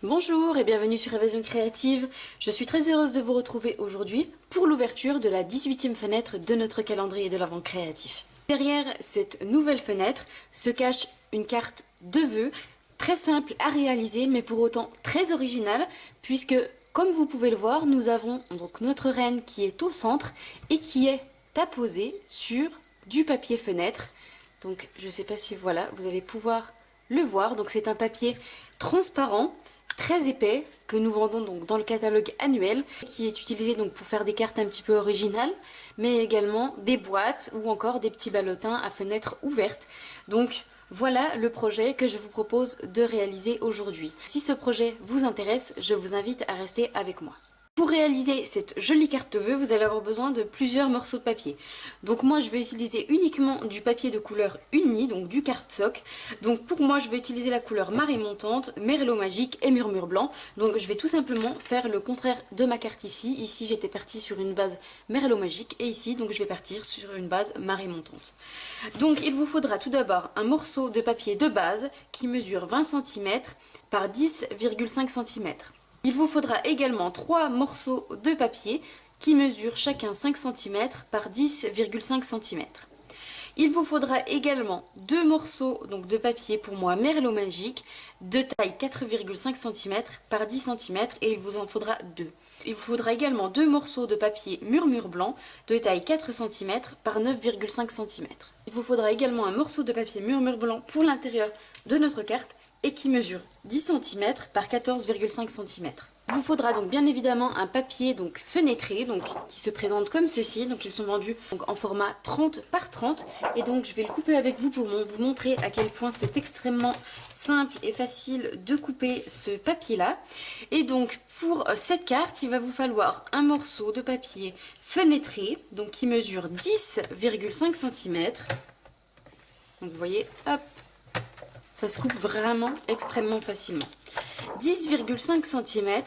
Bonjour et bienvenue sur Évasion Créative. Je suis très heureuse de vous retrouver aujourd'hui pour l'ouverture de la 18e fenêtre de notre calendrier de l'Avent créatif. Derrière cette nouvelle fenêtre se cache une carte de vœux très simple à réaliser mais pour autant très originale puisque comme vous pouvez le voir, nous avons donc notre reine qui est au centre et qui est apposée sur du papier fenêtre. Donc je ne sais pas si voilà, vous allez pouvoir le voir. Donc c'est un papier transparent, très épais, que nous vendons donc dans le catalogue annuel, qui est utilisé donc pour faire des cartes un petit peu originales, mais également des boîtes ou encore des petits ballotins à fenêtres ouvertes. Donc voilà le projet que je vous propose de réaliser aujourd'hui. Si ce projet vous intéresse, je vous invite à rester avec moi. Pour réaliser cette jolie carte de vœux, vous allez avoir besoin de plusieurs morceaux de papier. Donc moi je vais utiliser uniquement du papier de couleur unie, donc du cardstock. Donc pour moi je vais utiliser la couleur marée montante, merlot magique et murmure blanc. Donc je vais tout simplement faire le contraire de ma carte ici. Ici j'étais partie sur une base merlot magique et ici donc je vais partir sur une base marée montante. Donc il vous faudra tout d'abord un morceau de papier de base qui mesure 20 cm par 10,5 cm. Il vous faudra également 3 morceaux de papier qui mesurent chacun 5 cm par 10,5 cm. Il vous faudra également 2 morceaux donc, de papier pour moi merlot magique de taille 4,5 cm par 10 cm et il vous en faudra 2. Il vous faudra également 2 morceaux de papier murmure blanc de taille 4 cm par 9,5 cm. Il vous faudra également un morceau de papier murmure blanc pour l'intérieur de notre carte et qui mesure 10 cm par 14,5 cm. Il vous faudra donc bien évidemment un papier donc fenêtré donc qui se présente comme ceci. Donc ils sont vendus donc, en format 30 par 30 et donc je vais le couper avec vous pour vous montrer à quel point c'est extrêmement simple et facile de couper ce papier là. Et donc pour cette carte il va vous falloir un morceau de papier fenêtré donc qui mesure 10,5 cm. Donc vous voyez, hop, ça se coupe vraiment extrêmement facilement. 10,5 cm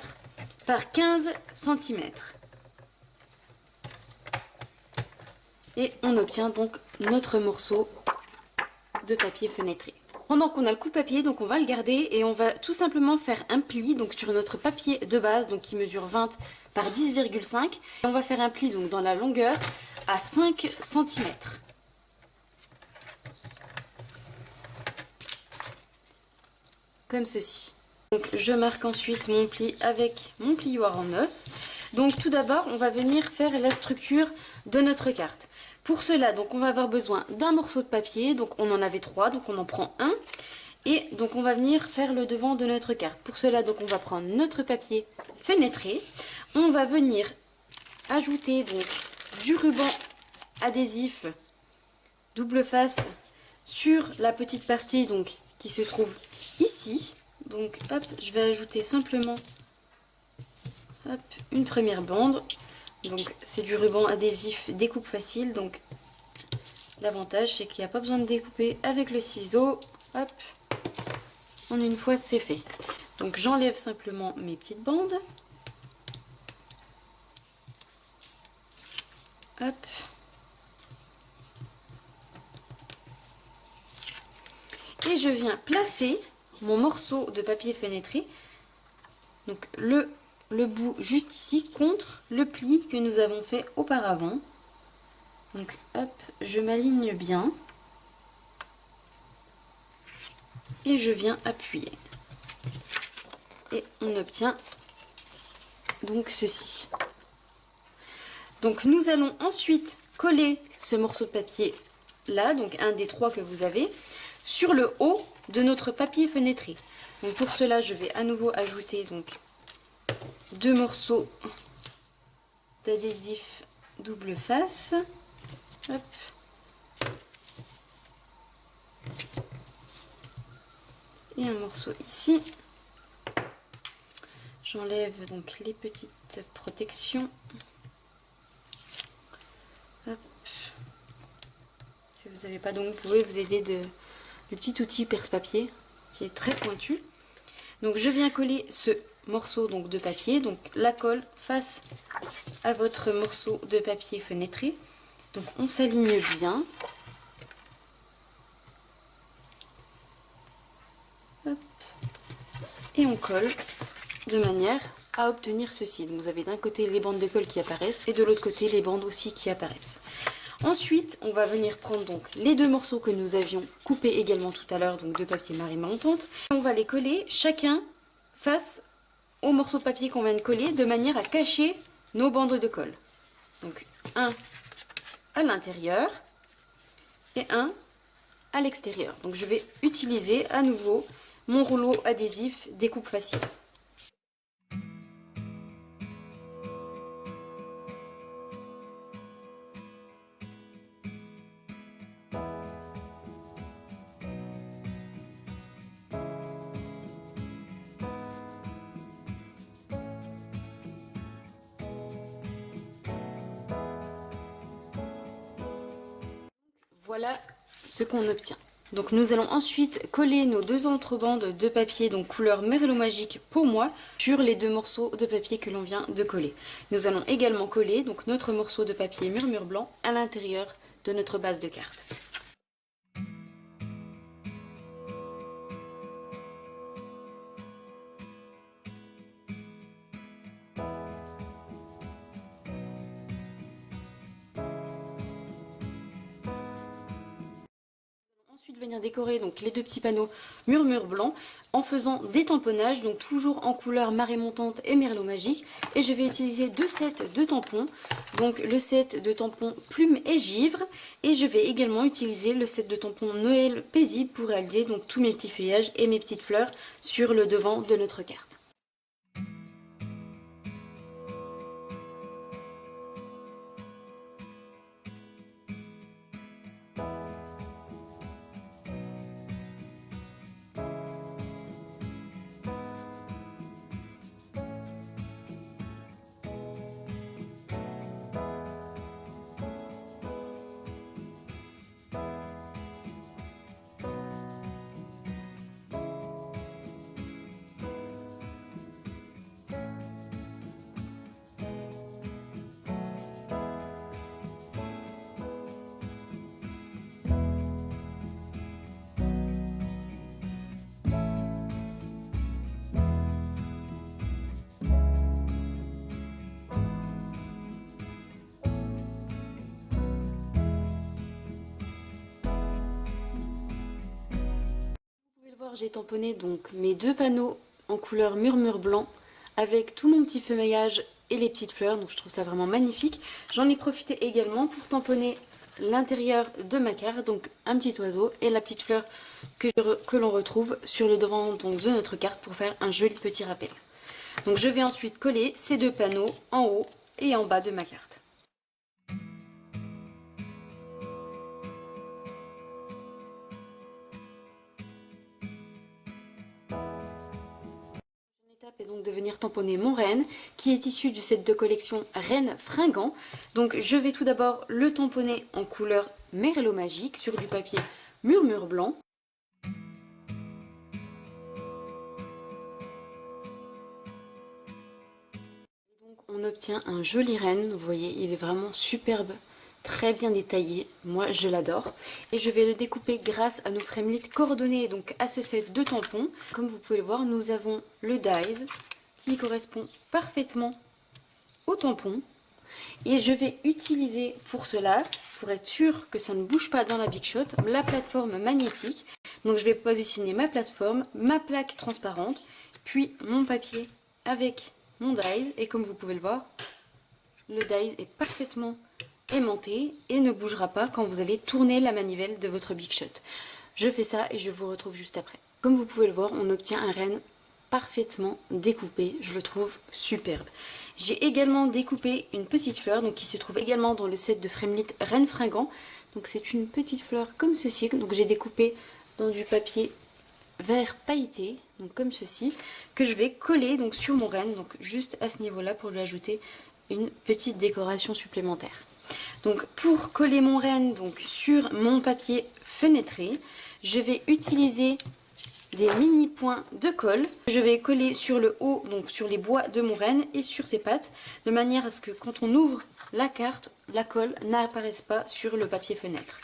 par 15 cm. Et on obtient donc notre morceau de papier fenêtré. Pendant qu'on a le coupe-papier, donc on va le garder et on va tout simplement faire un pli donc sur notre papier de base donc qui mesure 20 par 10,5. On va faire un pli donc dans la longueur à 5 cm. Comme ceci. Donc je marque ensuite mon pli avec mon plioir en os. Donc tout d'abord on va venir faire la structure de notre carte. Pour cela donc on va avoir besoin d'un morceau de papier, donc on en avait 3, donc on en prend un. Et donc on va venir faire le devant de notre carte. Pour cela donc on va prendre notre papier fenêtré. On va venir ajouter donc du ruban adhésif double face sur la petite partie donc qui se trouve ici. Donc hop, je vais ajouter simplement hop, une première bande. Donc c'est du ruban adhésif découpe facile. Donc l'avantage c'est qu'il n'y a pas besoin de découper avec le ciseau. Hop, en une fois c'est fait. Donc j'enlève simplement mes petites bandes. Hop. Et je viens placer mon morceau de papier fenêtré, donc le bout juste ici, contre le pli que nous avons fait auparavant. Donc hop, je m'aligne bien. Et je viens appuyer. Et on obtient donc ceci. Donc nous allons ensuite coller ce morceau de papier là, donc un des 3 que vous avez, sur le haut de notre papier fenêtré. Donc pour cela, je vais à nouveau ajouter donc 2 morceaux d'adhésif double face. Hop. Et un morceau ici. J'enlève donc les petites protections. Hop. Si vous n'avez pas, donc vous pouvez vous aider du petit outil perce-papier qui est très pointu. Donc je viens coller ce morceau donc de papier, donc la colle face à votre morceau de papier fenêtré. Donc on s'aligne bien. Hop. Et on colle de manière à obtenir ceci. Donc vous avez d'un côté les bandes de colle qui apparaissent et de l'autre côté les bandes aussi qui apparaissent. Ensuite, on va venir prendre donc les deux morceaux que nous avions coupés également tout à l'heure, donc de papier marine montante. On va les coller chacun face au morceau de papier qu'on vient de coller de manière à cacher nos bandes de colle. Donc un à l'intérieur et un à l'extérieur. Donc je vais utiliser à nouveau mon rouleau adhésif découpe facile. Voilà ce qu'on obtient. Donc nous allons ensuite coller nos deux entrebandes de papier, donc couleur Merlot Magique pour moi, sur les deux morceaux de papier que l'on vient de coller. Nous allons également coller donc notre morceau de papier Murmure Blanc à l'intérieur de notre base de carte. Ensuite venir décorer donc les deux petits panneaux Murmure Blanc en faisant des tamponnages, donc toujours en couleur Marée Montante et Merlot Magique. Et je vais utiliser deux sets de tampons, donc le set de tampons Plume et Givre, et je vais également utiliser le set de tampons Noël Paisible pour réaliser donc tous mes petits feuillages et mes petites fleurs sur le devant de notre carte. J'ai tamponné donc mes deux panneaux en couleur Murmure Blanc avec tout mon petit feuillage et les petites fleurs, donc je trouve ça vraiment magnifique. J'en ai profité également pour tamponner l'intérieur de ma carte, donc un petit oiseau et la petite fleur que l'on retrouve sur le devant donc, de notre carte pour faire un joli petit rappel. Donc je vais ensuite coller ces deux panneaux en haut et en bas de ma carte. Et donc de venir tamponner mon renne qui est issu du set de collection Renne Fringant. Donc je vais tout d'abord le tamponner en couleur Merlot Magique sur du papier Murmure Blanc. Et donc on obtient un joli renne, vous voyez il est vraiment superbe. Très bien détaillé, moi je l'adore. Et je vais le découper grâce à nos framelits coordonnés donc à ce set de tampons. Comme vous pouvez le voir, nous avons le dies qui correspond parfaitement au tampon. Et je vais utiliser pour cela, pour être sûr que ça ne bouge pas dans la Big Shot, la plateforme magnétique. Donc je vais positionner ma plateforme, ma plaque transparente, puis mon papier avec mon dies. Et comme vous pouvez le voir, le dies est parfaitement aimanté et ne bougera pas quand vous allez tourner la manivelle de votre Big Shot. Je fais ça et je vous retrouve juste après. Comme vous pouvez le voir, on obtient un renne parfaitement découpé, je le trouve superbe. J'ai également découpé une petite fleur donc qui se trouve également dans le set de Framelit Renne Fringant. Donc c'est une petite fleur comme ceci, donc j'ai découpé dans du papier vert pailleté, donc comme ceci, que je vais coller donc sur mon renne, donc juste à ce niveau-là pour lui ajouter une petite décoration supplémentaire. Donc pour coller mon renne donc sur mon papier fenêtré, je vais utiliser des mini points de colle. Je vais coller sur le haut, donc sur les bois de mon renne et sur ses pattes, de manière à ce que quand on ouvre la carte, la colle n'apparaisse pas sur le papier fenêtre.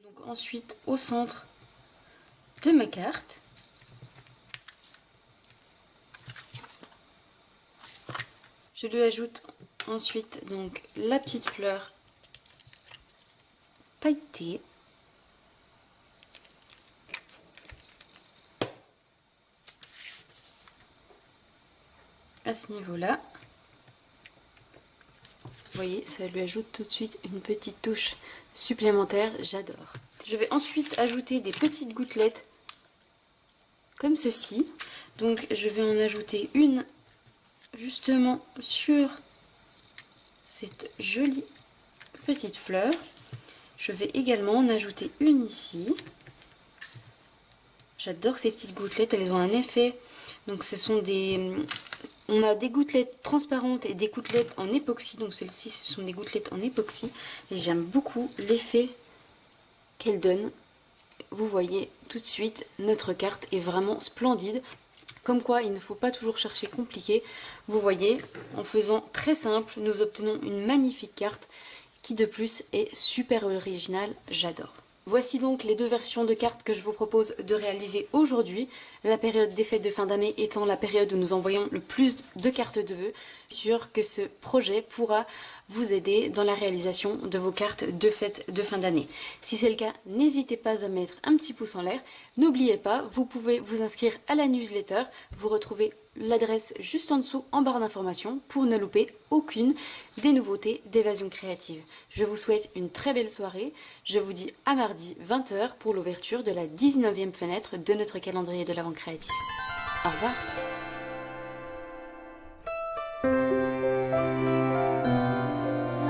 Donc ensuite au centre de ma carte. Je lui ajoute ensuite donc la petite fleur pailletée. À ce niveau-là. Vous voyez, ça lui ajoute tout de suite une petite touche supplémentaire, j'adore. Je vais ensuite ajouter des petites gouttelettes comme ceci. Donc je vais en ajouter une justement sur cette jolie petite fleur. Je vais également en ajouter une ici. J'adore ces petites gouttelettes, elles ont un effet. Donc ce sont des... On a des gouttelettes transparentes et des gouttelettes en époxy. Donc celles-ci, ce sont des gouttelettes en époxy. Et j'aime beaucoup l'effet qu'elles donnent. Vous voyez tout de suite, notre carte est vraiment splendide. Comme quoi, il ne faut pas toujours chercher compliqué. Vous voyez, en faisant très simple, nous obtenons une magnifique carte qui de plus est super originale. J'adore. Voici donc les deux versions de cartes que je vous propose de réaliser aujourd'hui. La période des fêtes de fin d'année étant la période où nous envoyons le plus de cartes de vœux. Je suis sûre que ce projet pourra vous aider dans la réalisation de vos cartes de fêtes de fin d'année. Si c'est le cas, n'hésitez pas à mettre un petit pouce en l'air. N'oubliez pas, vous pouvez vous inscrire à la newsletter. Vous retrouvez l'adresse juste en dessous en barre d'informations pour ne louper aucune des nouveautés d'Évasion Créative. Je vous souhaite une très belle soirée. Je vous dis à mardi 20 h pour l'ouverture de la 19e fenêtre de notre calendrier de l'Avent Créatif. Au revoir.